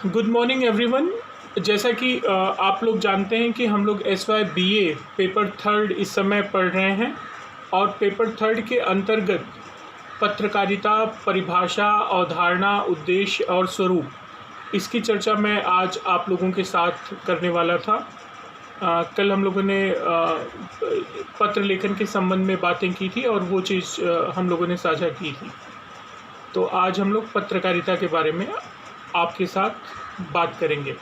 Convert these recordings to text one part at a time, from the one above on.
Good morning everyone. जैसा कि आप लोग जानते हैं कि हम लोग SY BA पेपर थर्ड इस समय पढ़ रहे हैं और पेपर थर्ड के अंतर्गत पत्रकारिता, परिभाषा, अवधारणा, उद्देश्य और स्वरूप इसकी चर्चा मैं आज आप लोगों के साथ करने वाला था। कल हम लोगों ने पत्र लेखन के संबंध में बातें की थी और वो चीज़ हम लोगों ने साझा की थी। तो आज हम लोग पत्रकारिता के बारे में आपके साथ बात करेंगे।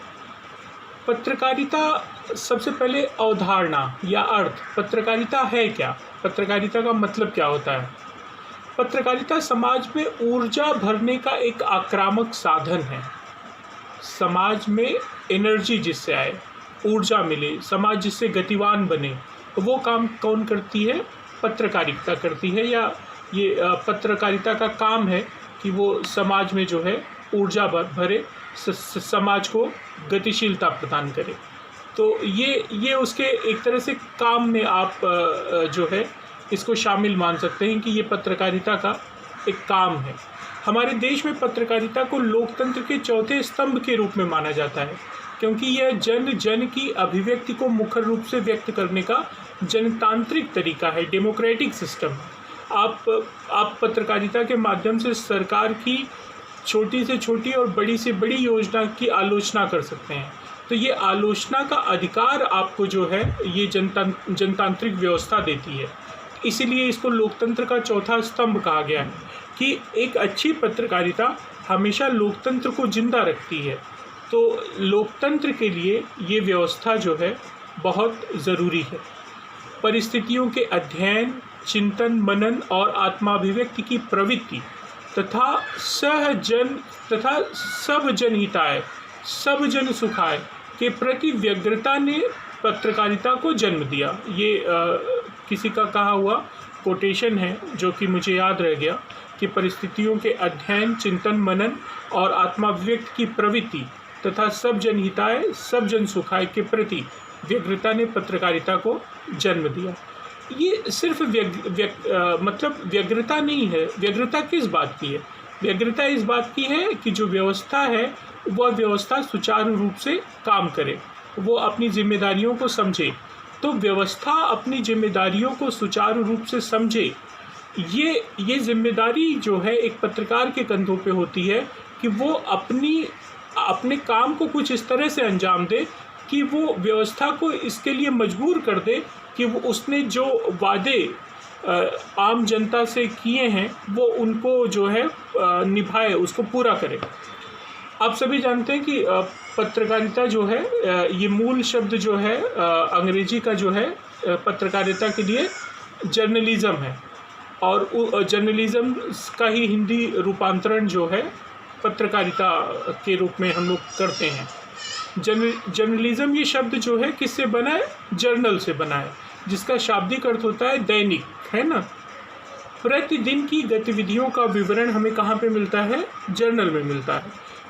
पत्रकारिता, सबसे पहले अवधारणा या अर्थ। पत्रकारिता है क्या? पत्रकारिता का मतलब क्या होता है? पत्रकारिता समाज में ऊर्जा भरने का एक आक्रामक साधन है। समाज में एनर्जी जिससे आए, ऊर्जा मिले, समाज जिससे गतिवान बने, वो काम कौन करती है? पत्रकारिता करती है। या ये पत्रकारिता का काम है कि वो समाज में जो है ऊर्जा भरे, समाज को गतिशीलता प्रदान करे। तो ये उसके एक तरह से काम में आप जो है इसको शामिल मान सकते हैं कि ये पत्रकारिता का एक काम है। हमारे देश में पत्रकारिता को लोकतंत्र के चौथे स्तंभ के रूप में माना जाता है, क्योंकि यह जन जन की अभिव्यक्ति को मुखर रूप से व्यक्त करने का जनतांत्रिक तरीका है, डेमोक्रेटिक सिस्टम। आप पत्रकारिता के माध्यम से सरकार की छोटी से छोटी और बड़ी से बड़ी योजना की आलोचना कर सकते हैं। तो ये आलोचना का अधिकार आपको जो है ये जनतांत्रिक व्यवस्था देती है। इसीलिए इसको लोकतंत्र का चौथा स्तंभ कहा गया है कि एक अच्छी पत्रकारिता हमेशा लोकतंत्र को जिंदा रखती है। तो लोकतंत्र के लिए ये व्यवस्था जो है बहुत ज़रूरी है। परिस्थितियों के अध्ययन, चिंतन, मनन और आत्माभिव्यक्ति की प्रवृत्ति तथा सब जनहिताय, सब जन सुखाय के प्रति व्यग्रता ने पत्रकारिता को जन्म दिया। ये किसी का कहा हुआ कोटेशन है जो कि मुझे याद रह गया कि परिस्थितियों के अध्ययन, चिंतन, मनन और आत्माभिव्यक्ति की प्रवृत्ति तथा सब जनहिताय, सब जन सुखाय के प्रति व्यग्रता ने पत्रकारिता को जन्म दिया। ये सिर्फ मतलब व्यग्रता नहीं है। व्यग्रता किस बात की है? व्यग्रता इस बात की है कि जो व्यवस्था है वह व्यवस्था सुचारू रूप से काम करे, वो अपनी जिम्मेदारियों को समझे। तो व्यवस्था अपनी जिम्मेदारियों को सुचारू रूप से समझे, ये जिम्मेदारी जो है एक पत्रकार के कंधों पे होती है कि वो अपने काम को कुछ इस तरह से अंजाम दे कि वो व्यवस्था को इसके लिए मजबूर कर दे कि वो उसने जो वादे आम जनता से किए हैं वो उनको जो है निभाए, उसको पूरा करे। आप सभी जानते हैं कि पत्रकारिता जो है ये मूल शब्द जो है अंग्रेजी का जो है पत्रकारिता के लिए जर्नलिज्म है, और जर्नलिज्म का ही हिंदी रूपांतरण जो है पत्रकारिता के रूप में हम लोग करते हैं। जर्नलिज्म ये शब्द जो है किससे बना है? जर्नल से बना है, जिसका शाब्दिक अर्थ होता है दैनिक, है ना। प्रतिदिन की गतिविधियों का विवरण हमें कहाँ पे मिलता है? जर्नल में मिलता है।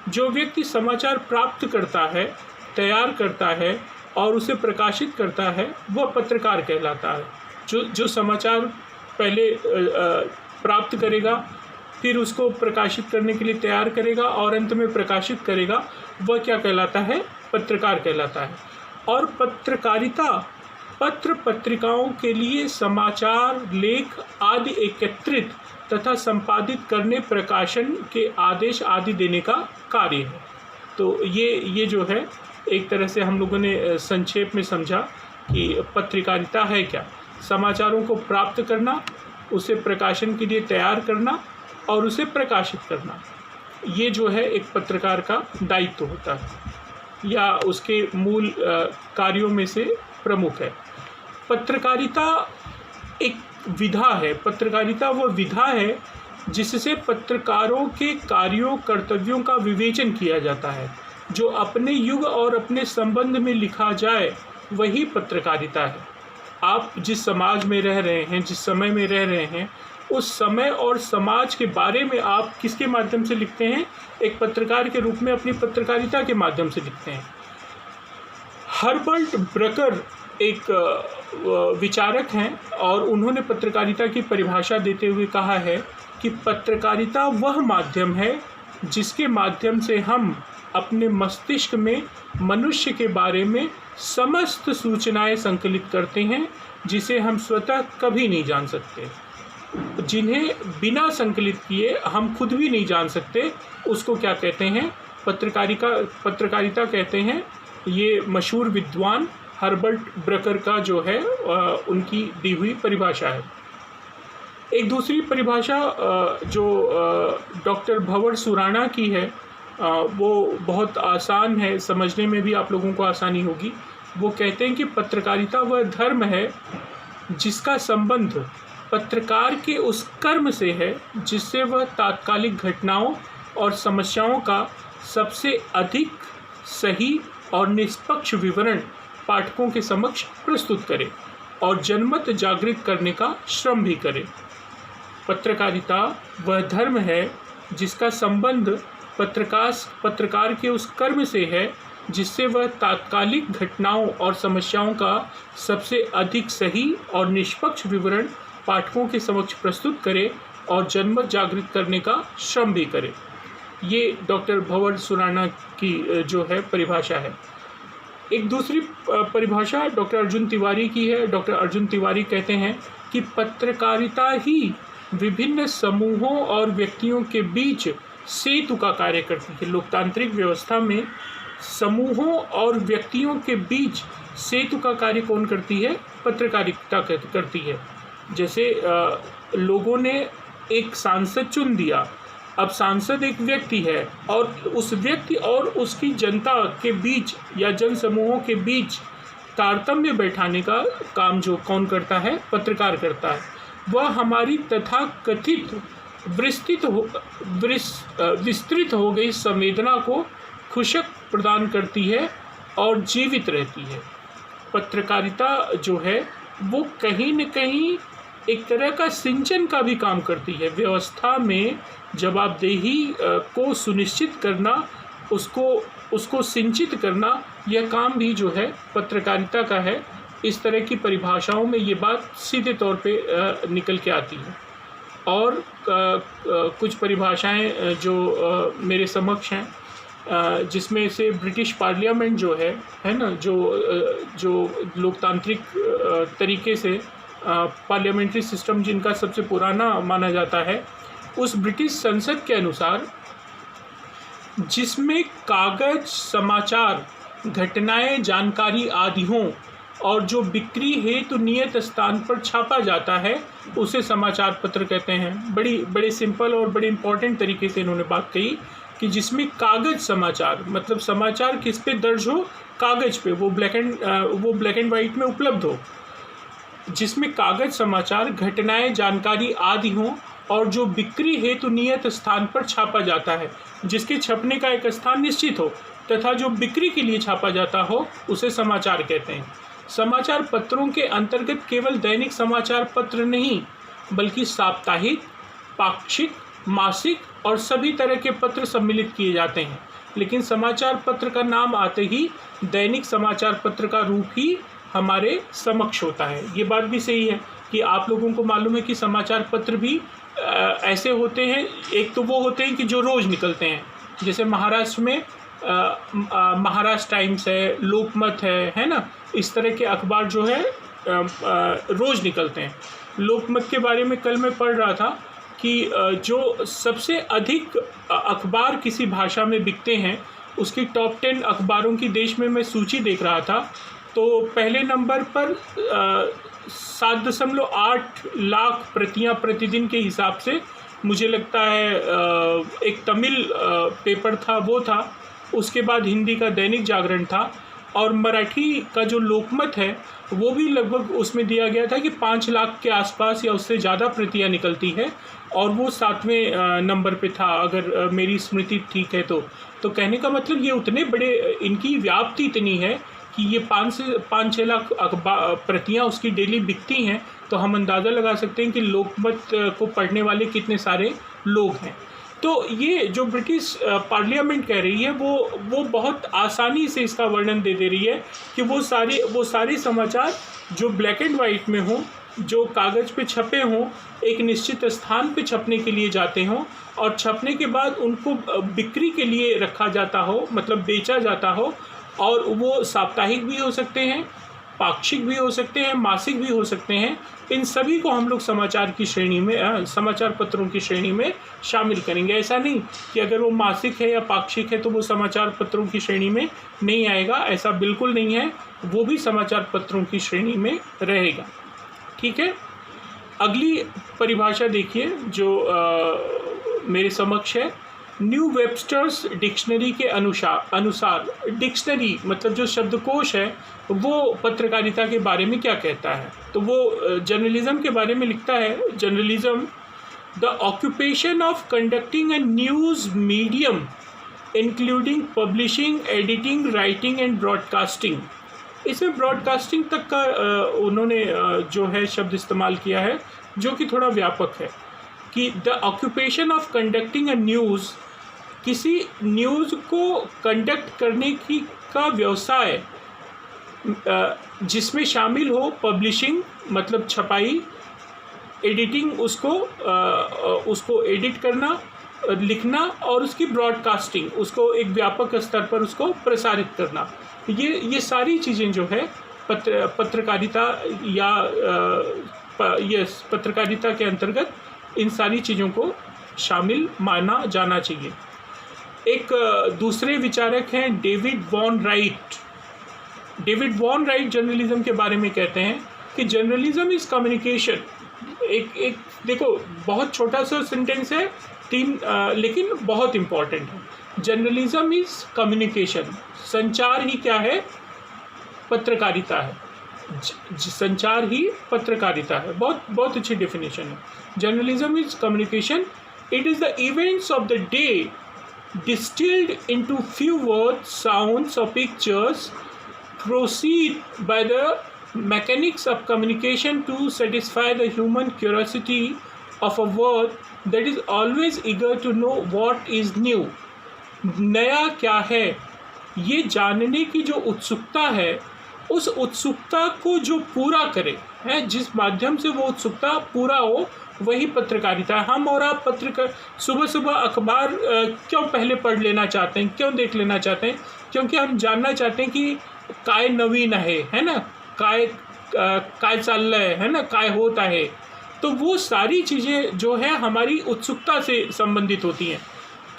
जो व्यक्ति समाचार प्राप्त करता है, तैयार करता है और उसे प्रकाशित करता है वह पत्रकार कहलाता है। जो समाचार पहले प्राप्त करेगा, फिर उसको प्रकाशित करने के लिए तैयार करेगा और अंत में प्रकाशित करेगा, वह क्या कहलाता है? पत्रकार कहलाता है। और पत्रकारिता पत्र पत्रिकाओं के लिए समाचार, लेख आदि एकत्रित तथा संपादित करने, प्रकाशन के आदेश आदि देने का कार्य है। तो ये जो है एक तरह से हम लोगों ने संक्षेप में समझा कि पत्रकारिता है क्या। समाचारों को प्राप्त करना, उसे प्रकाशन के लिए तैयार करना और उसे प्रकाशित करना, ये जो है एक पत्रकार का दायित्व होता है या उसके मूल कार्यों में से प्रमुख है। पत्रकारिता एक विधा है। पत्रकारिता वह विधा है जिससे पत्रकारों के कार्यों, कर्तव्यों का विवेचन किया जाता है। जो अपने युग और अपने संबंध में लिखा जाए वही पत्रकारिता है। आप जिस समाज में रह रहे हैं, जिस समय में रह रहे हैं, उस समय और समाज के बारे में आप किसके माध्यम से लिखते हैं? एक पत्रकार के रूप में अपनी पत्रकारिता के माध्यम से लिखते हैं। हर्बर्ट ब्रकर एक विचारक हैं और उन्होंने पत्रकारिता की परिभाषा देते हुए कहा है कि पत्रकारिता वह माध्यम है जिसके माध्यम से हम अपने मस्तिष्क में मनुष्य के बारे में समस्त सूचनाएं संकलित करते हैं, जिसे हम स्वतः कभी नहीं जान सकते, जिन्हें बिना संकलित किए हम खुद भी नहीं जान सकते। उसको क्या कहते हैं? पत्रकारिता कहते हैं। ये मशहूर विद्वान हर्बर्ट ब्रकर का जो है उनकी दी हुई परिभाषा है। एक दूसरी परिभाषा जो डॉक्टर भंवर सुराणा की है, वो बहुत आसान है, समझने में भी आप लोगों को आसानी होगी। वो कहते हैं कि पत्रकारिता वह धर्म है जिसका संबंध पत्रकार के उस कर्म से है जिससे वह तात्कालिक घटनाओं और समस्याओं का सबसे अधिक सही और निष्पक्ष विवरण पाठकों के समक्ष प्रस्तुत करे और जनमत जागृत करने का श्रम भी करे। पत्रकारिता वह धर्म है जिसका संबंध पत्रकार के उस कर्म से है जिससे वह तात्कालिक घटनाओं और समस्याओं का सबसे अधिक सही और निष्पक्ष विवरण पाठकों के समक्ष प्रस्तुत करे और जनमत जागृत करने का श्रम भी करे। ये डॉक्टर भंवर सुराणा की जो है परिभाषा है। एक दूसरी परिभाषा डॉक्टर अर्जुन तिवारी की है। डॉक्टर अर्जुन तिवारी कहते हैं कि पत्रकारिता ही विभिन्न समूहों और व्यक्तियों के बीच सेतु का कार्य करती है। लोकतांत्रिक व्यवस्था में समूहों और व्यक्तियों के बीच सेतु का कार्य कौन करती है? पत्रकारिता करती है। जैसे लोगों ने एक सांसद चुन दिया, अब सांसद एक व्यक्ति है और उस व्यक्ति और उसकी जनता के बीच या जन समूहों के बीच तारतम्य बैठाने का काम जो कौन करता है? पत्रकार करता है। वह हमारी तथाकथित विस्तृत हो गई संवेदना को खुशक प्रदान करती है और जीवित रहती है। पत्रकारिता जो है वो कहीं न कहीं एक तरह का सिंचन का भी काम करती है। व्यवस्था में जवाबदेही को सुनिश्चित करना, उसको सिंचित करना, यह काम भी जो है पत्रकारिता का है। इस तरह की परिभाषाओं में ये बात सीधे तौर पे निकल के आती है। और कुछ परिभाषाएं जो मेरे समक्ष हैं, जिसमें से ब्रिटिश पार्लियामेंट जो है ना, जो लोकतांत्रिक तरीके से पार्लियामेंट्री सिस्टम जिनका सबसे पुराना माना जाता है, उस ब्रिटिश संसद के अनुसार जिसमें कागज, समाचार, घटनाएं, जानकारी आदि हों और जो बिक्री हेतु नियत स्थान पर छापा जाता है, उसे समाचार पत्र कहते हैं। बड़े सिंपल और बड़े इम्पोर्टेंट तरीके से इन्होंने बात कही कि जिसमें कागज समाचार, मतलब समाचार किस पे दर्ज हो? कागज पे, वो ब्लैक एंड वाइट में उपलब्ध हो, जिसमें कागज समाचार, घटनाएं, जानकारी आदि हों और जो बिक्री हेतु नियत स्थान पर छापा जाता है, जिसके छपने का एक स्थान निश्चित हो तथा जो बिक्री के लिए छापा जाता हो, उसे समाचार कहते हैं। समाचार पत्रों के अंतर्गत केवल दैनिक समाचार पत्र नहीं, बल्कि साप्ताहिक, पाक्षिक, मासिक और सभी तरह के पत्र सम्मिलित किए जाते हैं। लेकिन समाचार पत्र का नाम आते ही दैनिक समाचार पत्र का रूप ही हमारे समक्ष होता है। ये बात भी सही है कि आप लोगों को मालूम है कि समाचार पत्र भी ऐसे होते हैं। एक तो वो होते हैं कि जो रोज़ निकलते हैं, जैसे महाराष्ट्र में महाराष्ट्र टाइम्स है, लोकमत है ना, इस तरह के अखबार जो है रोज़ निकलते हैं। लोकमत के बारे में कल मैं पढ़ रहा था कि जो सबसे अधिक अखबार किसी भाषा में बिकते हैं, उसकी टॉप 10 अखबारों की देश में मैं सूची देख रहा था, तो पहले नंबर पर 7.8 लाख प्रतियां प्रतिदिन के हिसाब से मुझे लगता है एक तमिल पेपर था, वो था। उसके बाद हिंदी का दैनिक जागरण था और मराठी का जो लोकमत है वो भी लगभग उसमें दिया गया था कि 5 लाख के आसपास या उससे ज़्यादा प्रतियां निकलती है और वो 7वें नंबर पे था, अगर मेरी स्मृति ठीक है तो कहने का मतलब ये उतने बड़े, इनकी व्याप्ति इतनी है कि ये 5 से 6 लाख अखबार प्रतियाँ उसकी डेली बिकती हैं। तो हम अंदाज़ा लगा सकते हैं कि लोकमत को पढ़ने वाले कितने सारे लोग हैं। तो ये जो ब्रिटिश पार्लियामेंट कह रही है वो बहुत आसानी से इसका वर्णन दे रही है कि वो सारे समाचार जो ब्लैक एंड वाइट में हों जो कागज़ पे छपे हों एक निश्चित स्थान पे छपने के लिए जाते हों और छपने के बाद उनको बिक्री के लिए रखा जाता हो, मतलब बेचा जाता हो, और वो साप्ताहिक भी हो सकते हैं, पाक्षिक भी हो सकते हैं, मासिक भी हो सकते हैं। इन सभी को हम लोग समाचार की श्रेणी में, समाचार पत्रों की श्रेणी में शामिल करेंगे। ऐसा नहीं कि अगर वो मासिक है या पाक्षिक है तो वो समाचार पत्रों की श्रेणी में नहीं आएगा, ऐसा बिल्कुल नहीं है, वो भी समाचार पत्रों की श्रेणी में रहेगा। ठीक है, अगली परिभाषा देखिए जो मेरे समक्ष है। न्यू वेबस्टर्स डिक्शनरी के अनुसार डिक्शनरी मतलब जो शब्दकोश है वो पत्रकारिता के बारे में क्या कहता है, तो वो जर्नलिज्म के बारे में लिखता है। Journalism the occupation of conducting A news medium including publishing, editing, writing and broadcasting. इसमें ब्रॉडकास्टिंग तक का उन्होंने जो है शब्द इस्तेमाल किया है जो कि थोड़ा व्यापक है कि the occupation of conducting a news, किसी न्यूज़ को कंडक्ट करने की का व्यवसाय जिसमें शामिल हो पब्लिशिंग मतलब छपाई, एडिटिंग उसको एडिट करना, लिखना, और उसकी ब्रॉडकास्टिंग उसको एक व्यापक स्तर पर उसको प्रसारित करना। ये सारी चीज़ें जो है पत्रकारिता या पत्रकारिता के अंतर्गत इन सारी चीज़ों को शामिल माना जाना चाहिए। एक दूसरे विचारक हैं David von Wright. David von Wright journalism के बारे में कहते हैं कि जर्नलिज्म इज़ कम्युनिकेशन। एक देखो बहुत छोटा सा सेंटेंस है, लेकिन बहुत इम्पॉर्टेंट है। जर्नलिज्म इज़ कम्युनिकेशन, संचार ही क्या है, पत्रकारिता है। संचार ही पत्रकारिता है। बहुत अच्छी डेफिनेशन है। Journalism is communication, it is the events of the day distilled into few words, sounds or pictures, proceed by the mechanics of communication to satisfy the human curiosity of a world that is always eager to know what is new। नया क्या है, ये जानने की जो उत्सुकता है, उस उत्सुकता को जो पूरा करे है, जिस माध्यम से वो उत्सुकता पूरा हो, वही पत्रकारिता है। हम और आप सुबह सुबह अखबार क्यों पहले पढ़ लेना चाहते हैं, क्यों देख लेना चाहते हैं? क्योंकि हम जानना चाहते हैं कि काय नवीन है ना, काय चाल है ना, काय होता है। तो वो सारी चीज़ें जो है हमारी उत्सुकता से संबंधित होती हैं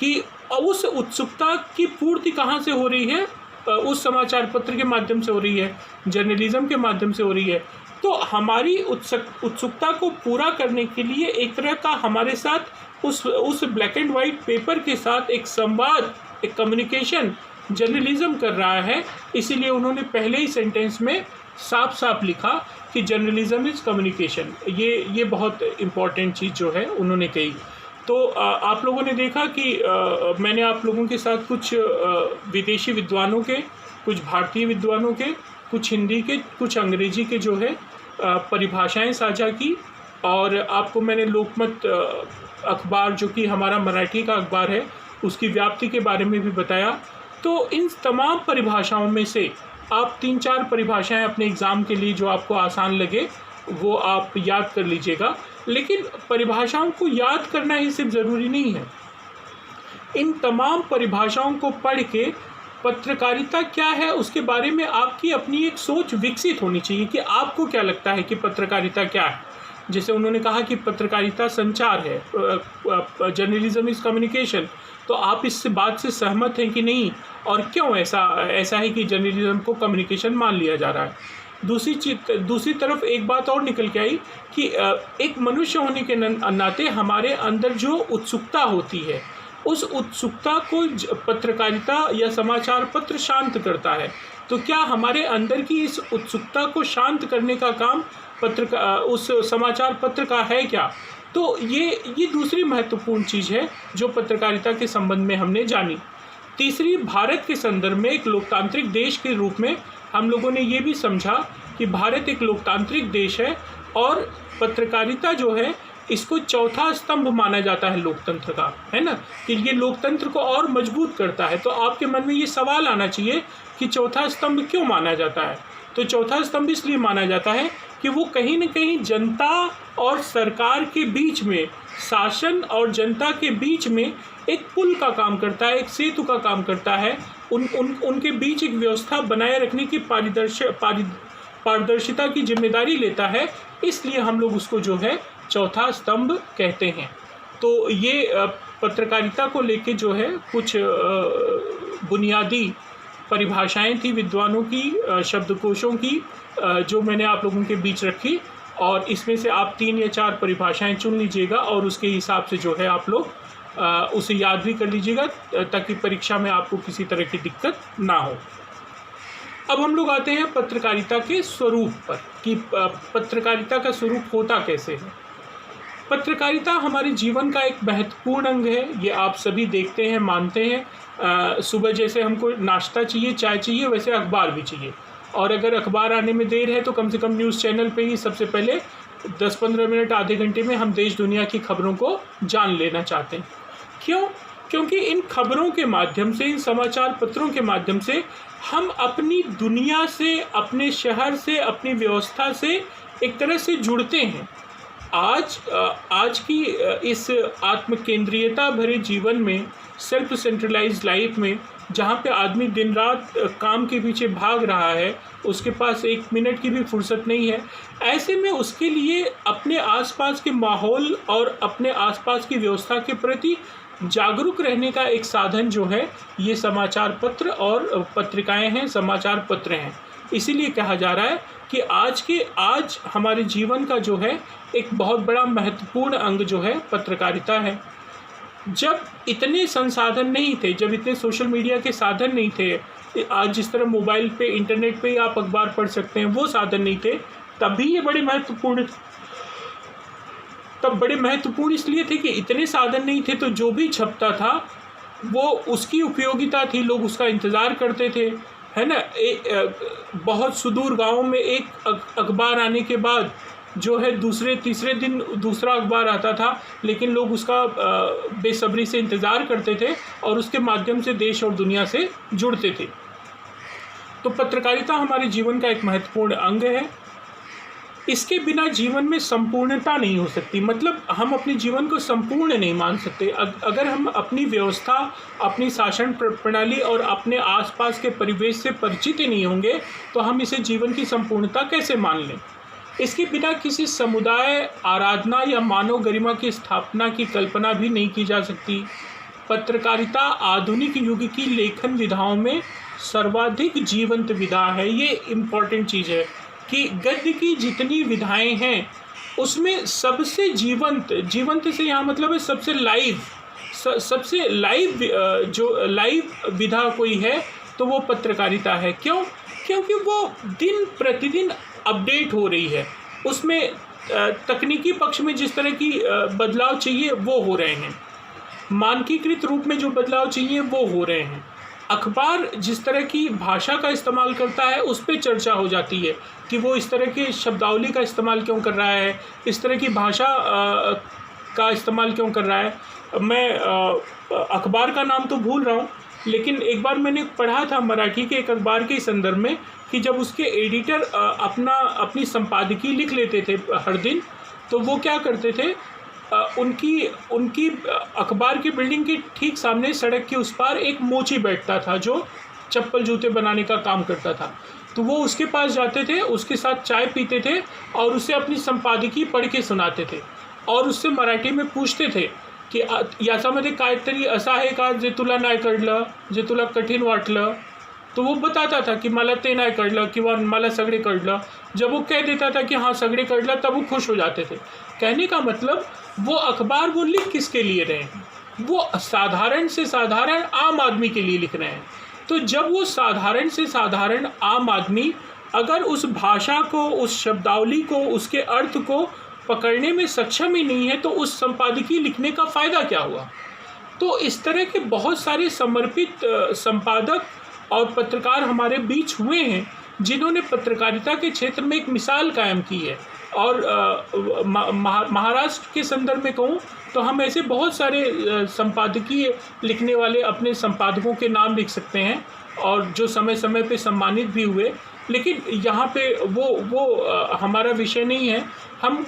कि उस उत्सुकता की पूर्ति कहाँ से हो रही है, उस समाचार पत्र के माध्यम से हो रही है, जर्नलिज्म के माध्यम से हो रही है। तो हमारी उत्सुकता को पूरा करने के लिए एक तरह का हमारे साथ उस ब्लैक एंड वाइट पेपर के साथ एक संवाद, एक कम्युनिकेशन जर्नलिज्म कर रहा है। इसीलिए उन्होंने पहले ही सेंटेंस में साफ साफ लिखा कि जर्नलिज्म इज़ कम्युनिकेशन। ये बहुत इम्पॉर्टेंट चीज़ जो है उन्होंने कही। तो आप लोगों ने देखा कि मैंने आप लोगों के साथ कुछ विदेशी विद्वानों के, कुछ भारतीय विद्वानों के, कुछ हिंदी के, कुछ अंग्रेजी के जो है परिभाषाएं साझा की, और आपको मैंने लोकमत अखबार जो कि हमारा मराठी का अखबार है उसकी व्याप्ति के बारे में भी बताया। तो इन तमाम परिभाषाओं में से आप 3-4 परिभाषाएं अपने एग्ज़ाम के लिए जो आपको आसान लगे वो आप याद कर लीजिएगा। लेकिन परिभाषाओं को याद करना ही सिर्फ ज़रूरी नहीं है, इन तमाम परिभाषाओं को पढ़ के पत्रकारिता क्या है उसके बारे में आपकी अपनी एक सोच विकसित होनी चाहिए कि आपको क्या लगता है कि पत्रकारिता क्या है। जैसे उन्होंने कहा कि पत्रकारिता संचार है, जर्नलिज्म इज़ कम्युनिकेशन, तो आप इस बात से सहमत हैं कि नहीं, और क्यों ऐसा है कि जर्नलिज्म को कम्युनिकेशन मान लिया जा रहा है। दूसरी तरफ एक बात और निकल के आई कि एक मनुष्य होने के नाते हमारे अंदर जो उत्सुकता होती है, उस उत्सुकता को पत्रकारिता या समाचार पत्र शांत करता है। तो क्या हमारे अंदर की इस उत्सुकता को शांत करने का काम उस समाचार पत्र का है क्या? तो ये दूसरी महत्वपूर्ण चीज़ है जो पत्रकारिता के संबंध में हमने जानी। तीसरी, भारत के संदर्भ में एक लोकतांत्रिक देश के रूप में हम लोगों ने ये भी समझा कि भारत एक लोकतांत्रिक देश है और पत्रकारिता जो है इसको चौथा स्तंभ माना जाता है लोकतंत्र का, है ना, कि ये लोकतंत्र को और मजबूत करता है। तो आपके मन में ये सवाल आना चाहिए कि चौथा स्तंभ क्यों माना जाता है? तो चौथा स्तंभ इसलिए माना जाता है कि वो कहीं न कहीं जनता और सरकार के बीच में, शासन और जनता के बीच में एक पुल का काम करता है, एक सेतु का काम करता है। उनके बीच एक व्यवस्था बनाए रखने की पारदर्शिता की जिम्मेदारी लेता है, इसलिए हम लोग उसको जो है चौथा स्तंभ कहते हैं। तो ये पत्रकारिता को लेके जो है कुछ बुनियादी परिभाषाएं थी विद्वानों की, शब्दकोशों की, जो मैंने आप लोगों के बीच रखी, और इसमें से आप 3 या 4 परिभाषाएं चुन लीजिएगा और उसके हिसाब से जो है आप लोग उसे याद भी कर लीजिएगा, ताकि परीक्षा में आपको किसी तरह की दिक्कत ना हो। अब हम लोग आते हैं पत्रकारिता के स्वरूप पर कि पत्रकारिता का स्वरूप होता कैसे है। पत्रकारिता हमारे जीवन का एक महत्वपूर्ण अंग है, ये आप सभी देखते हैं, मानते हैं। सुबह जैसे हमको नाश्ता चाहिए, चाय चाहिए, वैसे अखबार भी चाहिए, और अगर अखबार आने में देर है तो कम से कम न्यूज़ चैनल पे ही सबसे पहले 10-15 मिनट, आधे घंटे में हम देश दुनिया की खबरों को जान लेना चाहते हैं। क्यों? क्योंकि इन खबरों के माध्यम से, इन समाचार पत्रों के माध्यम से हम अपनी दुनिया से, अपने शहर से, अपनी व्यवस्था से एक तरह से जुड़ते हैं। आज की इस आत्मकेंद्रियता भरे जीवन में, सेल्फ सेंट्रलाइज्ड लाइफ में, जहाँ पे आदमी दिन रात काम के पीछे भाग रहा है, उसके पास 1 मिनट की भी फुर्सत नहीं है, ऐसे में उसके लिए अपने आसपास के माहौल और अपने आसपास की व्यवस्था के प्रति जागरूक रहने का एक साधन जो है ये समाचार पत्र और पत्रिकाएं हैं, समाचार पत्र हैं। इसीलिए कहा जा रहा है कि आज हमारे जीवन का जो है एक बहुत बड़ा महत्वपूर्ण अंग जो है पत्रकारिता है। जब इतने संसाधन नहीं थे, जब इतने सोशल मीडिया के साधन नहीं थे, आज जिस तरह मोबाइल पे, इंटरनेट पे आप अखबार पढ़ सकते हैं, वो साधन नहीं थे, तब भी ये बड़े महत्वपूर्ण इसलिए थे कि इतने साधन नहीं थे, तो जो भी छपता था वो उसकी उपयोगिता थी, लोग उसका इंतज़ार करते थे, है ना। बहुत सुदूर गाँव में एक अखबार आने के बाद जो है दूसरे तीसरे दिन दूसरा अखबार आता था, लेकिन लोग उसका बेसब्री से इंतज़ार करते थे और उसके माध्यम से देश और दुनिया से जुड़ते थे। तो पत्रकारिता हमारे जीवन का एक महत्वपूर्ण अंग है। इसके बिना जीवन में संपूर्णता नहीं हो सकती, मतलब हम अपने जीवन को संपूर्ण नहीं मान सकते। अगर हम अपनी व्यवस्था, अपनी शासन प्रणाली और अपने आसपास के परिवेश से परिचित ही नहीं होंगे तो हम इसे जीवन की संपूर्णता कैसे मान लें। इसके बिना किसी समुदाय, आराधना या मानव गरिमा की स्थापना की कल्पना भी नहीं की जा सकती। पत्रकारिता आधुनिक युग की लेखन विधाओं में सर्वाधिक जीवंत विधा है। ये इम्पॉर्टेंट चीज़ है कि गद्य की जितनी विधाएं हैं उसमें सबसे जीवंत से यहाँ मतलब है सबसे लाइव जो लाइव विधा कोई है तो वो पत्रकारिता है। क्यों? क्योंकि वो दिन प्रतिदिन अपडेट हो रही है, उसमें तकनीकी पक्ष में जिस तरह की बदलाव चाहिए वो हो रहे हैं, मानकीकृत रूप में जो बदलाव चाहिए वो हो रहे हैं। अखबार जिस तरह की भाषा का इस्तेमाल करता है उस पर चर्चा हो जाती है कि वो इस तरह की शब्दावली का इस्तेमाल क्यों कर रहा है, इस तरह की भाषा का इस्तेमाल क्यों कर रहा है। मैं अखबार का नाम तो भूल रहा हूँ, लेकिन एक बार मैंने पढ़ा था मराठी के एक अखबार के संदर्भ में कि जब उसके एडिटर अपनी संपादकीय लिख लेते थे हर दिन, तो वो क्या करते थे, उनकी अखबार की बिल्डिंग के ठीक सामने सड़क के उस पार एक मोची बैठता था जो चप्पल जूते बनाने का काम करता था। तो वो उसके पास जाते थे, उसके साथ चाय पीते थे और उसे अपनी संपादकीय पढ़ के सुनाते थे और उससे मराठी में पूछते थे की याच्यामध्ये काहीतरी असं आहे का जे तुला नाही कळलं, जे तुला कठीण वाटलं। तो वो बताता था कि मला ते नाही कळलं किंवा मला सगळे कळलं। जब वो कह देता था कि हाँ सगळे कळलं, तब वो खुश हो जाते थे। कहने का मतलब वो अखबार वो लिख किसके लिए रहे हैं, वो साधारण से साधारण आम आदमी के लिए लिख रहे हैं। तो जब वो साधारण से साधारण आम आदमी अगर उस भाषा को, उस शब्दावली को, उसके अर्थ को पकड़ने में सक्षम ही नहीं है तो उस संपादकीय लिखने का फ़ायदा क्या हुआ। तो इस तरह के बहुत सारे समर्पित संपादक और पत्रकार हमारे बीच हुए हैं जिन्होंने पत्रकारिता के क्षेत्र में एक मिसाल कायम की है। और महाराष्ट्र के संदर्भ में कहूँ तो हम ऐसे बहुत सारे संपादकीय लिखने वाले अपने संपादकों के नाम लिख सकते हैं और जो समय समय पे सम्मानित भी हुए। लेकिन यहाँ पे वो हमारा विषय नहीं है।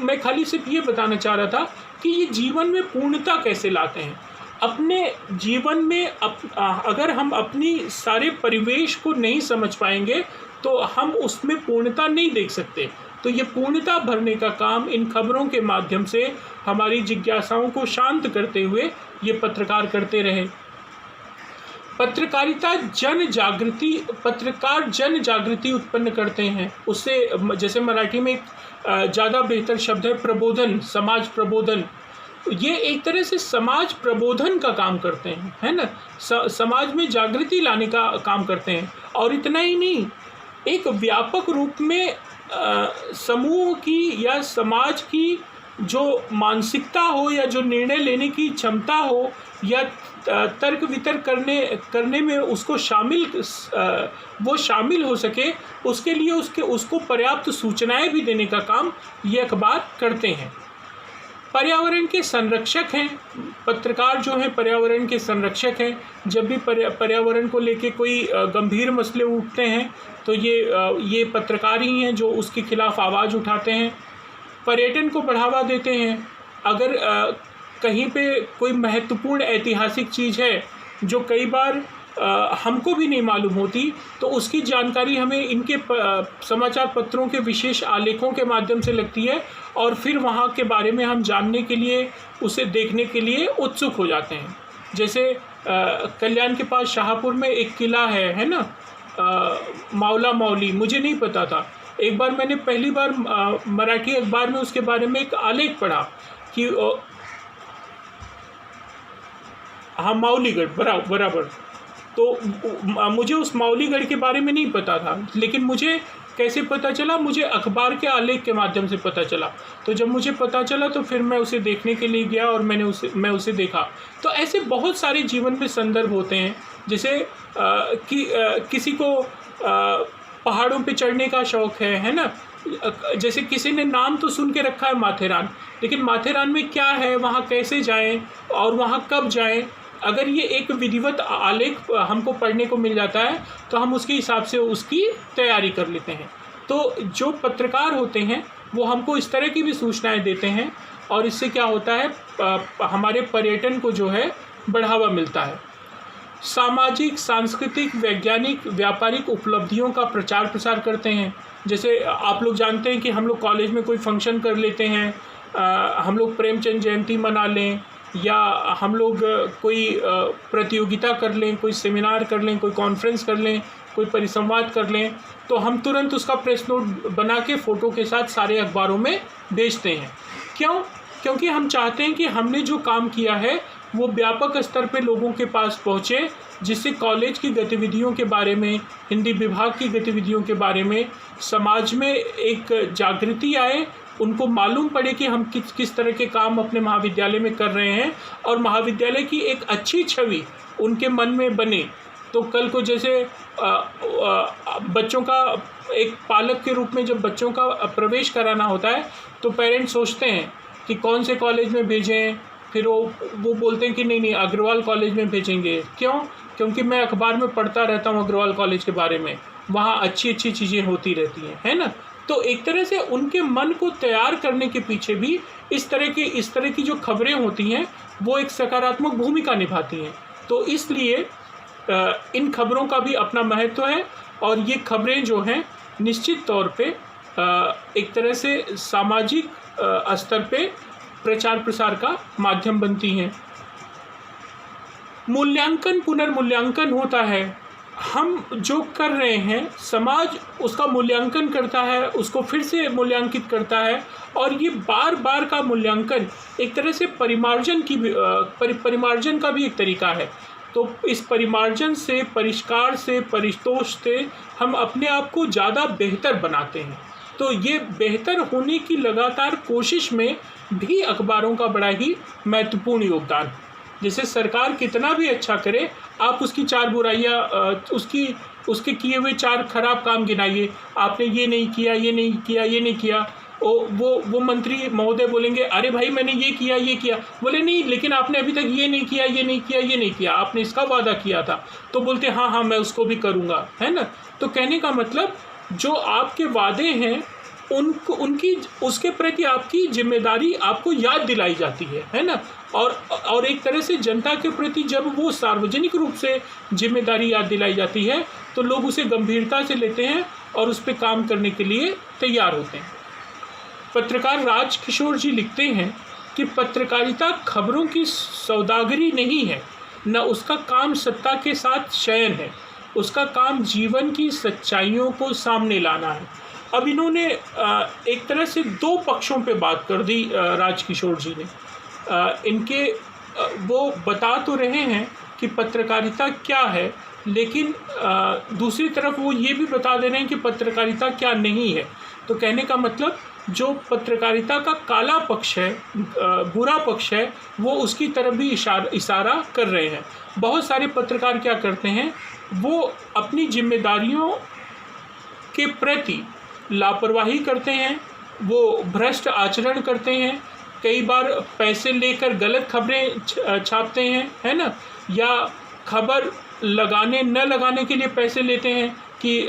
मैं खाली सिर्फ ये बताना चाह रहा था कि ये जीवन में पूर्णता कैसे लाते हैं। अपने जीवन में अगर हम अपनी सारे परिवेश को नहीं समझ पाएंगे तो हम उसमें पूर्णता नहीं देख सकते। तो ये पूर्णता भरने का काम इन खबरों के माध्यम से हमारी जिज्ञासाओं को शांत करते हुए ये पत्रकार करते रहे। पत्रकार जन जागृति उत्पन्न करते हैं। उससे जैसे मराठी में ज़्यादा बेहतर शब्द है प्रबोधन, समाज प्रबोधन। ये एक तरह से समाज प्रबोधन का काम करते हैं, है ना। समाज में जागृति लाने का काम करते हैं। और इतना ही नहीं, एक व्यापक रूप में समूह की या समाज की जो मानसिकता हो या जो निर्णय लेने की क्षमता हो या तर्क वितर्क करने में उसको वो शामिल हो सके, उसके लिए उसको पर्याप्त सूचनाएं भी देने का काम ये अखबार करते हैं। पर्यावरण के संरक्षक हैं पत्रकार, जो हैं पर्यावरण के संरक्षक हैं। जब भी पर्यावरण को लेके कोई गंभीर मसले उठते हैं तो ये पत्रकार ही हैं जो उसके खिलाफ आवाज़ उठाते हैं। पर्यटन को बढ़ावा देते हैं। अगर कहीं पे कोई महत्वपूर्ण ऐतिहासिक चीज़ है जो कई बार हमको भी नहीं मालूम होती, तो उसकी जानकारी हमें इनके समाचार पत्रों के विशेष आलेखों के माध्यम से लगती है और फिर वहाँ के बारे में हम जानने के लिए, उसे देखने के लिए उत्सुक हो जाते हैं। जैसे कल्याण के पास शाहपुर में एक किला है ना, मावला मौली, मुझे नहीं पता था। एक बार मैंने पहली बार मराठी अखबार में उसके बारे में एक आलेख पढ़ा कि हाँ, मावलीगढ़, बराबर। तो मुझे उस मावलीगढ़ के बारे में नहीं पता था, लेकिन मुझे कैसे पता चला? मुझे अखबार के आलेख के माध्यम से पता चला। तो जब मुझे पता चला तो फिर मैं उसे देखने के लिए गया और मैं उसे देखा। तो ऐसे बहुत सारे जीवन में संदर्भ होते हैं। जैसे किसी को पहाड़ों पे चढ़ने का शौक़ है ना। जैसे किसी ने नाम तो सुन के रखा है माथेरान, लेकिन माथेरान में क्या है, वहाँ कैसे जाएं और वहाँ कब जाएं, अगर ये एक विधिवत आलेख हमको पढ़ने को मिल जाता है तो हम उसके हिसाब से उसकी तैयारी कर लेते हैं। तो जो पत्रकार होते हैं वो हमको इस तरह की भी सूचनाएं देते हैं और इससे क्या होता है, हमारे पर्यटन को जो है बढ़ावा मिलता है। सामाजिक, सांस्कृतिक, वैज्ञानिक, व्यापारिक उपलब्धियों का प्रचार प्रसार करते हैं। जैसे आप लोग जानते हैं कि हम लोग कॉलेज में कोई फंक्शन कर लेते हैं, हम लोग प्रेमचंद जयंती मना लें या हम लोग कोई प्रतियोगिता कर लें, कोई सेमिनार कर लें, कोई कॉन्फ्रेंस कर लें, कोई परिसंवाद कर लें, तो हम तुरंत उसका प्रेस नोट बना के फ़ोटो के साथ सारे अखबारों में भेजते हैं। क्यों? क्योंकि हम चाहते हैं कि हमने जो काम किया है वो व्यापक स्तर पे लोगों के पास पहुँचे, जिससे कॉलेज की गतिविधियों के बारे में, हिंदी विभाग की गतिविधियों के बारे में समाज में एक जागृति आए, उनको मालूम पड़े कि हम किस तरह के काम अपने महाविद्यालय में कर रहे हैं और महाविद्यालय की एक अच्छी छवि उनके मन में बने। तो कल को जैसे बच्चों का, एक पालक के रूप में जब बच्चों का प्रवेश कराना होता है तो पेरेंट्स सोचते हैं कि कौन से कॉलेज में भेजें, फिर वो बोलते हैं कि नहीं अग्रवाल कॉलेज में भेजेंगे। क्यों? क्योंकि मैं अखबार में पढ़ता रहता हूँ अग्रवाल कॉलेज के बारे में, वहाँ अच्छी चीज़ें होती रहती हैं, है ना। तो एक तरह से उनके मन को तैयार करने के पीछे भी इस तरह की जो खबरें होती हैं वो एक सकारात्मक भूमिका निभाती हैं। तो इसलिए इन खबरों का भी अपना महत्व है और ये खबरें जो हैं निश्चित तौर पे एक तरह से सामाजिक स्तर पे प्रचार प्रसार का माध्यम बनती हैं। मूल्यांकन, पुनर्मूल्यांकन होता है। हम जो कर रहे हैं समाज उसका मूल्यांकन करता है, उसको फिर से मूल्यांकित करता है और ये बार बार का मूल्यांकन एक तरह से परिमार्जन का भी एक तरीका है। तो इस परिमार्जन से, परिष्कार से, परितोष से हम अपने आप को ज़्यादा बेहतर बनाते हैं। तो ये बेहतर होने की लगातार कोशिश में भी अखबारों का बड़ा ही महत्वपूर्ण योगदान। जैसे सरकार कितना भी अच्छा करे, आप उसकी 4 बुराइयाँ, उसके किए हुए 4 खराब काम गिनाइए, आपने ये नहीं किया, ये नहीं किया, ये नहीं किया। वो मंत्री महोदय बोलेंगे अरे भाई मैंने ये किया, ये किया। बोले नहीं, लेकिन आपने अभी तक ये नहीं किया, ये नहीं किया, ये नहीं किया, आपने इसका वादा किया था। तो बोलते हाँ मैं उसको भी करूँगा, है ना। तो कहने का मतलब जो आपके वादे हैं उनकी उसके प्रति आपकी जिम्मेदारी आपको याद दिलाई जाती है ना। और एक तरह से जनता के प्रति जब वो सार्वजनिक रूप से जिम्मेदारी याद दिलाई जाती है तो लोग उसे गंभीरता से लेते हैं और उस पर काम करने के लिए तैयार होते हैं। पत्रकार राजकिशोर जी लिखते हैं कि पत्रकारिता खबरों की सौदागरी नहीं है, न उसका काम सत्ता के साथ शयन है, उसका काम जीवन की सच्चाइयों को सामने लाना है। अब इन्होंने एक तरह से दो पक्षों पे बात कर दी राजकिशोर जी ने। इनके वो बता तो रहे हैं कि पत्रकारिता क्या है, लेकिन दूसरी तरफ वो ये भी बता दे रहे हैं कि पत्रकारिता क्या नहीं है। तो कहने का मतलब जो पत्रकारिता का काला पक्ष है, बुरा पक्ष है, वो उसकी तरफ भी इशारा कर रहे हैं। बहुत सारे पत्रकार क्या करते हैं, वो अपनी जिम्मेदारियों के प्रति लापरवाही करते हैं, वो भ्रष्ट आचरण करते हैं, कई बार पैसे लेकर गलत खबरें छापते हैं, है ना, या खबर लगाने न लगाने के लिए पैसे लेते हैं कि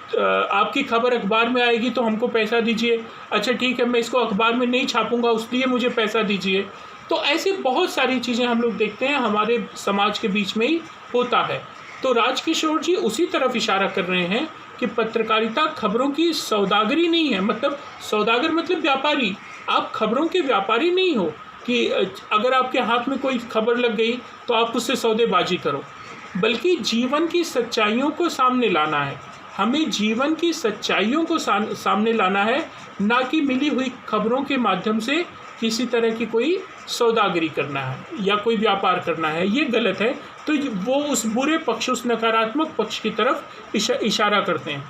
आपकी खबर अखबार में आएगी तो हमको पैसा दीजिए। अच्छा ठीक है, मैं इसको अखबार में नहीं छापूंगा उसलिए मुझे पैसा दीजिए। तो ऐसी बहुत सारी चीज़ें हम लोग देखते हैं, हमारे समाज के बीच में ही होता है। तो राजकिशोर जी उसी तरफ इशारा कर रहे हैं कि पत्रकारिता खबरों की सौदागरी नहीं है। मतलब सौदागर मतलब व्यापारी। आप खबरों के व्यापारी नहीं हो कि अगर आपके हाथ में कोई खबर लग गई तो आप उससे सौदेबाजी करो, बल्कि जीवन की सच्चाइयों को सामने लाना है। हमें जीवन की सच्चाइयों को सामने लाना है, ना कि मिली हुई खबरों के माध्यम से किसी तरह की कोई सौदागरी करना है या कोई व्यापार करना है। ये गलत है। तो वो उस बुरे पक्ष, उस नकारात्मक पक्ष की तरफ इशारा करते हैं।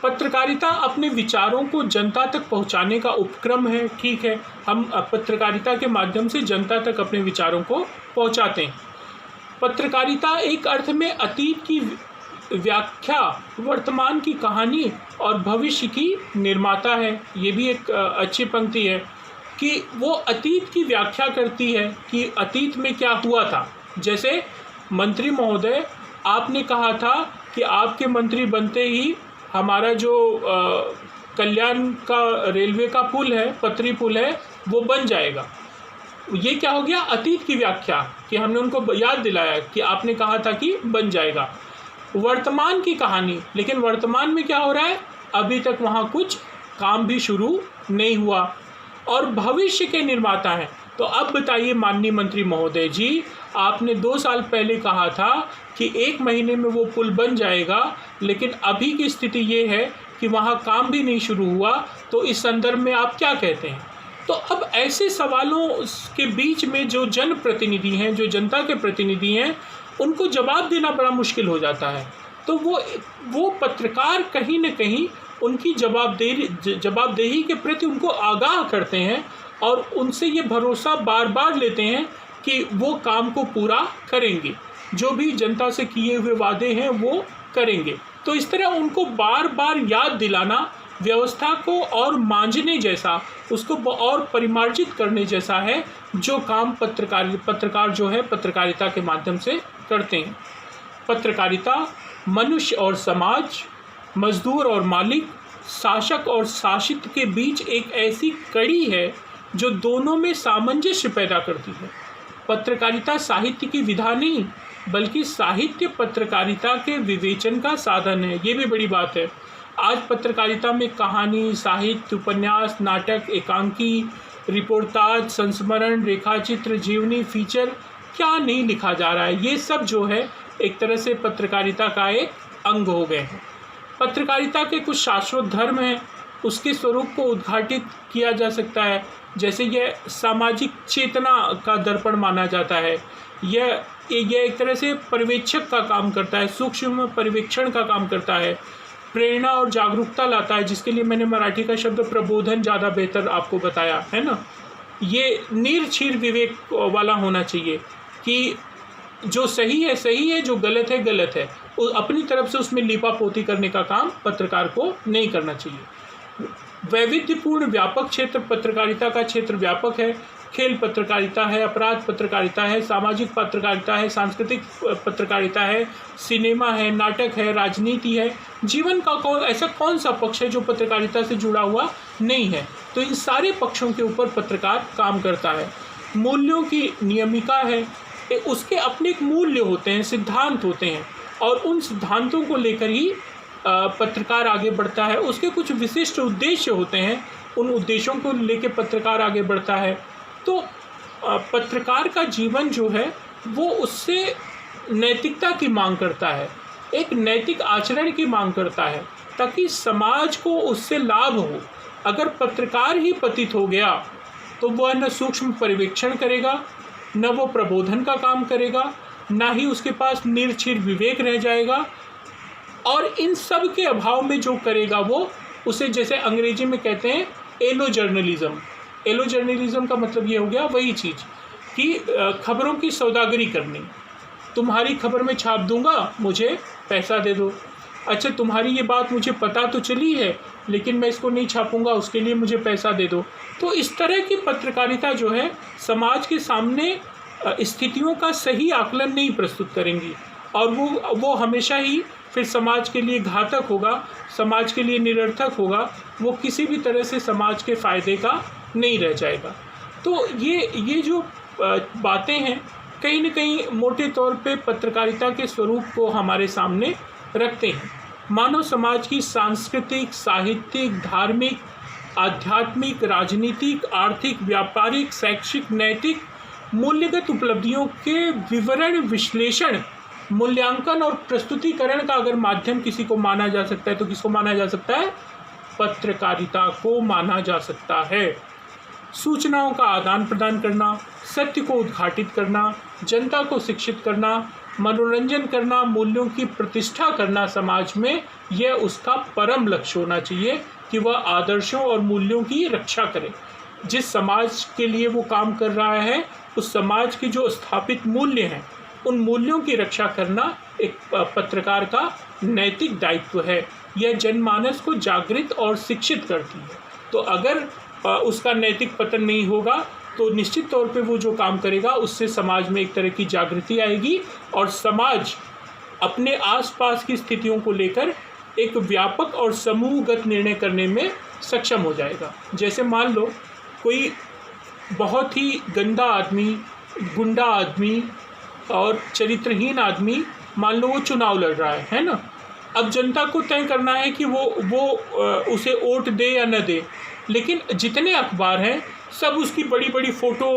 पत्रकारिता अपने विचारों को जनता तक पहुंचाने का उपक्रम है। ठीक है, हम पत्रकारिता के माध्यम से जनता तक अपने विचारों को पहुंचाते हैं। पत्रकारिता एक अर्थ में अतीत की व्याख्या, वर्तमान की कहानी और भविष्य की निर्माता है। ये भी एक अच्छी पंक्ति है कि वो अतीत की व्याख्या करती है कि अतीत में क्या हुआ था। जैसे मंत्री महोदय, आपने कहा था कि आपके मंत्री बनते ही हमारा जो कल्याण का रेलवे का पुल है, पतरी पुल है, वो बन जाएगा। ये क्या हो गया, अतीत की व्याख्या कि हमने उनको याद दिलाया कि आपने कहा था कि बन जाएगा। वर्तमान की कहानी, लेकिन वर्तमान में क्या हो रहा है, अभी तक वहाँ कुछ काम भी शुरू नहीं हुआ। और भविष्य के निर्माता हैं। तो अब बताइए माननीय मंत्री महोदय जी, आपने 2 साल पहले कहा था कि 1 महीने में वो पुल बन जाएगा, लेकिन अभी की स्थिति ये है कि वहाँ काम भी नहीं शुरू हुआ। तो इस संदर्भ में आप क्या कहते हैं? तो अब ऐसे सवालों के बीच में जो जनप्रतिनिधि हैं, जो जनता के प्रतिनिधि हैं, उनको जवाब देना बड़ा मुश्किल हो जाता है। तो वो पत्रकार कहीं न कहीं उनकी जवाबदेही के प्रति उनको आगाह करते हैं और उनसे ये भरोसा बार बार लेते हैं कि वो काम को पूरा करेंगे, जो भी जनता से किए हुए वादे हैं वो करेंगे। तो इस तरह उनको बार बार याद दिलाना व्यवस्था को और मांझने जैसा, उसको और परिमार्जित करने जैसा है, जो काम पत्रकार जो है पत्रकारिता के माध्यम से करते हैं। पत्रकारिता मनुष्य और समाज, मजदूर और मालिक, शासक और शासित के बीच एक ऐसी कड़ी है जो दोनों में सामंजस्य पैदा करती है। पत्रकारिता साहित्य की विधा नहीं, बल्कि साहित्य पत्रकारिता के विवेचन का साधन है। ये भी बड़ी बात है। आज पत्रकारिता में कहानी, साहित्य, उपन्यास, नाटक, एकांकी, रिपोर्टाज, संस्मरण, रेखाचित्र, जीवनी, फीचर क्या नहीं लिखा जा रहा है। ये सब जो है एक तरह से पत्रकारिता का एक अंग हो गए हैं। पत्रकारिता के कुछ शाश्वत धर्म हैं, उसके स्वरूप को उद्घाटित किया जा सकता है। जैसे यह सामाजिक चेतना का दर्पण माना जाता है। यह एक तरह से पर्यवेक्षक का काम करता है, सूक्ष्म पर्यवेक्षण का काम करता है, प्रेरणा और जागरूकता लाता है, जिसके लिए मैंने मराठी का शब्द प्रबोधन ज़्यादा बेहतर आपको बताया है ना। ये निर्छीर विवेक वाला होना चाहिए कि जो सही है, जो गलत है गलत है। अपनी तरफ से उसमें लीपापोती करने का काम पत्रकार को नहीं करना चाहिए। वैविध्यपूर्ण व्यापक क्षेत्र, पत्रकारिता का क्षेत्र व्यापक है। खेल पत्रकारिता है, अपराध पत्रकारिता है, सामाजिक पत्रकारिता है, सांस्कृतिक पत्रकारिता है, सिनेमा है, नाटक है, राजनीति है। जीवन का ऐसा कौन सा पक्ष है जो पत्रकारिता से जुड़ा हुआ नहीं है? तो इन सारे पक्षों के ऊपर पत्रकार काम करता है। मूल्यों की नियमिका है, उसके अपने एक मूल्य होते हैं, सिद्धांत होते हैं, और उन सिद्धांतों को लेकर ही पत्रकार आगे बढ़ता है। उसके कुछ विशिष्ट उद्देश्य होते हैं, उन उद्देश्यों को लेकर पत्रकार आगे बढ़ता है। तो पत्रकार का जीवन जो है वो उससे नैतिकता की मांग करता है, एक नैतिक आचरण की मांग करता है, ताकि समाज को उससे लाभ हो। अगर पत्रकार ही पतित हो गया तो वह न सूक्ष्म पर्यवेक्षण करेगा, न वो प्रबोधन का काम करेगा, ना ही उसके पास निर्छीर विवेक रह जाएगा, और इन सब के अभाव में जो करेगा वो उसे, जैसे अंग्रेजी में कहते हैं, एलो जर्नलिज्म। एलो जर्नलिज्म का मतलब ये हो गया वही चीज़ कि खबरों की सौदागरी करनी। तुम्हारी खबर मैं छाप दूंगा, मुझे पैसा दे दो। अच्छा, तुम्हारी ये बात मुझे पता तो चली है, लेकिन मैं इसको नहीं छापूंगा, उसके लिए मुझे पैसा दे दो। तो इस तरह की पत्रकारिता जो है समाज के सामने स्थितियों का सही आकलन नहीं प्रस्तुत करेंगी, और वो हमेशा ही फिर समाज के लिए घातक होगा, समाज के लिए निरर्थक होगा, वो किसी भी तरह से समाज के फ़ायदे का नहीं रह जाएगा। तो ये जो बातें हैं कहीं न कहीं मोटे तौर पे पत्रकारिता के स्वरूप को हमारे सामने रखते हैं। मानव समाज की सांस्कृतिक, साहित्यिक, धार्मिक, आध्यात्मिक, राजनीतिक, आर्थिक, व्यापारिक, शैक्षिक, नैतिक, मूल्यगत उपलब्धियों के विवरण, विश्लेषण, मूल्यांकन और प्रस्तुतिकरण का अगर माध्यम किसी को माना जा सकता है तो किसको माना जा सकता है? पत्रकारिता को माना जा सकता है। सूचनाओं का आदान प्रदान करना, सत्य को उद्घाटित करना, जनता को शिक्षित करना, मनोरंजन करना, मूल्यों की प्रतिष्ठा करना समाज में, यह उसका परम लक्ष्य होना चाहिए कि वह आदर्शों और मूल्यों की रक्षा करे। जिस समाज के लिए वो काम कर रहा है, उस समाज के जो स्थापित मूल्य हैं, उन मूल्यों की रक्षा करना एक पत्रकार का नैतिक दायित्व है। यह जनमानस को जागृत और शिक्षित करती है। तो अगर उसका नैतिक पतन नहीं होगा तो निश्चित तौर पे वो जो काम करेगा उससे समाज में एक तरह की जागृति आएगी, और समाज अपने आसपास की स्थितियों को लेकर एक व्यापक और समूहगत निर्णय करने में सक्षम हो जाएगा। जैसे मान लो कोई बहुत ही गंदा आदमी, गुंडा आदमी और चरित्रहीन आदमी, मान लो वो चुनाव लड़ रहा है ना। अब जनता को तय करना है कि वो उसे वोट दे या न दे, लेकिन जितने अखबार हैं सब उसकी बड़ी बड़ी फ़ोटो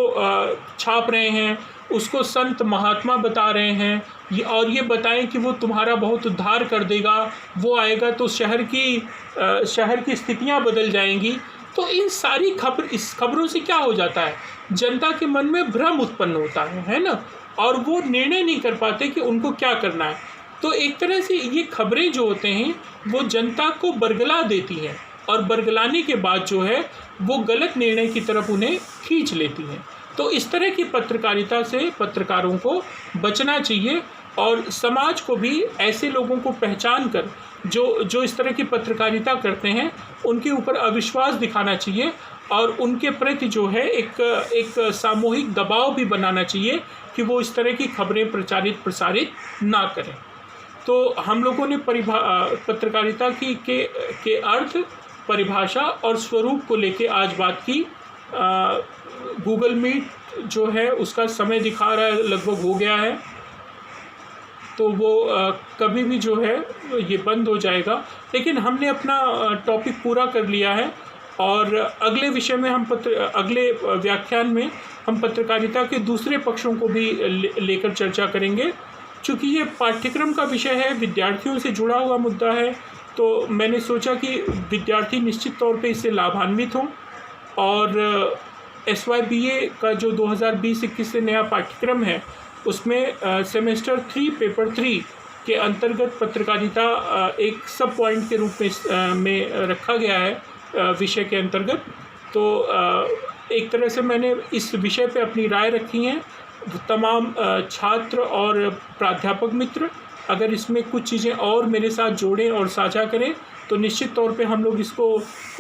छाप रहे हैं, उसको संत महात्मा बता रहे हैं, और ये बताएं कि वो तुम्हारा बहुत उद्धार कर देगा, वो आएगा तो शहर की स्थितियां बदल जाएंगी। तो इन सारी खबरों से क्या हो जाता है? जनता के मन में भ्रम उत्पन्न होता है ना, और वो निर्णय नहीं कर पाते कि उनको क्या करना है। तो एक तरह से ये खबरें जो होते हैं वो जनता को बरगला देती हैं, और बरगलाने के बाद जो है वो गलत निर्णय की तरफ उन्हें खींच लेती हैं। तो इस तरह की पत्रकारिता से पत्रकारों को बचना चाहिए, और समाज को भी ऐसे लोगों को पहचान कर जो इस तरह की पत्रकारिता करते हैं उनके ऊपर अविश्वास दिखाना चाहिए, और उनके प्रति जो है एक सामूहिक दबाव भी बनाना चाहिए कि वो इस तरह की खबरें प्रसारित ना करें। तो हम लोगों ने पत्रकारिता के अर्थ, परिभाषा और स्वरूप को लेके आज बात की। गूगल मीट जो है उसका समय दिखा रहा है लगभग हो गया है, तो वो कभी भी जो है ये बंद हो जाएगा, लेकिन हमने अपना टॉपिक पूरा कर लिया है। और अगले विषय में अगले व्याख्यान में हम पत्रकारिता के दूसरे पक्षों को भी लेकर चर्चा करेंगे। चूँकि ये पाठ्यक्रम का विषय है, विद्यार्थियों से जुड़ा हुआ मुद्दा है, तो मैंने सोचा कि विद्यार्थी निश्चित तौर पे इससे लाभान्वित हों, और SYBA का जो 2020-21 से नया पाठ्यक्रम है उसमें सेमेस्टर 3 पेपर 3 के अंतर्गत पत्रकारिता एक सब पॉइंट के रूप में रखा गया है विषय के अंतर्गत। तो एक तरह से मैंने इस विषय पे अपनी राय रखी है। तमाम छात्र और प्राध्यापक मित्र अगर इसमें कुछ चीज़ें और मेरे साथ जोड़ें और साझा करें तो निश्चित तौर पे हम लोग इसको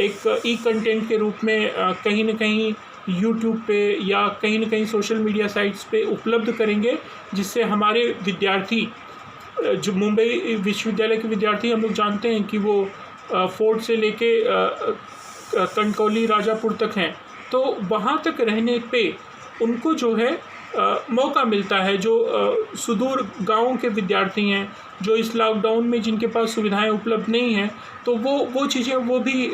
एक ई कंटेंट के रूप में कहीं न कहीं यूट्यूब पे या कहीं न कहीं सोशल मीडिया साइट्स पे उपलब्ध करेंगे, जिससे हमारे विद्यार्थी जो मुंबई विश्वविद्यालय के विद्यार्थी, हम लोग जानते हैं कि वो फोर्ट से लेके कनकौली राजापुर तक हैं, तो वहाँ तक रहने पे उनको जो है मौका मिलता है। जो सुदूर गाँव के विद्यार्थी हैं, जो इस लॉकडाउन में जिनके पास सुविधाएं उपलब्ध नहीं हैं, तो वो चीज़ें वो भी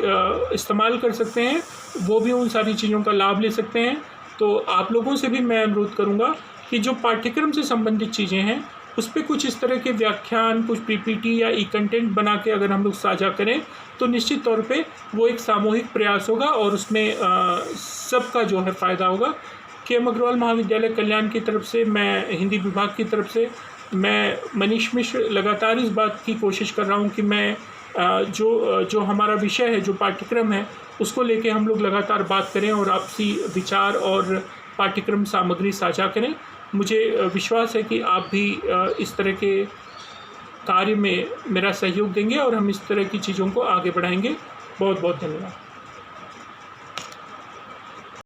इस्तेमाल कर सकते हैं, वो भी उन सारी चीज़ों का लाभ ले सकते हैं। तो आप लोगों से भी मैं अनुरोध करूँगा कि जो पाठ्यक्रम से संबंधित चीज़ें हैं उस पे कुछ इस तरह के व्याख्यान, कुछ पीपीटी या ई कंटेंट बना के अगर हम लोग साझा करें तो निश्चित तौर पे वो एक सामूहिक प्रयास होगा और उसमें सबका जो है फ़ायदा होगा। के.एम. अग्रवाल महाविद्यालय कल्याण की तरफ से, मैं हिंदी विभाग की तरफ से, मैं मनीष मिश्र लगातार इस बात की कोशिश कर रहा हूँ कि मैं जो हमारा विषय है, जो पाठ्यक्रम है, उसको लेके हम लोग लगातार बात करें और आपसी विचार और पाठ्यक्रम सामग्री साझा करें। मुझे विश्वास है कि आप भी इस तरह के कार्य में मेरा सहयोग देंगे और हम इस तरह की चीज़ों को आगे बढ़ाएंगे। बहुत बहुत धन्यवाद।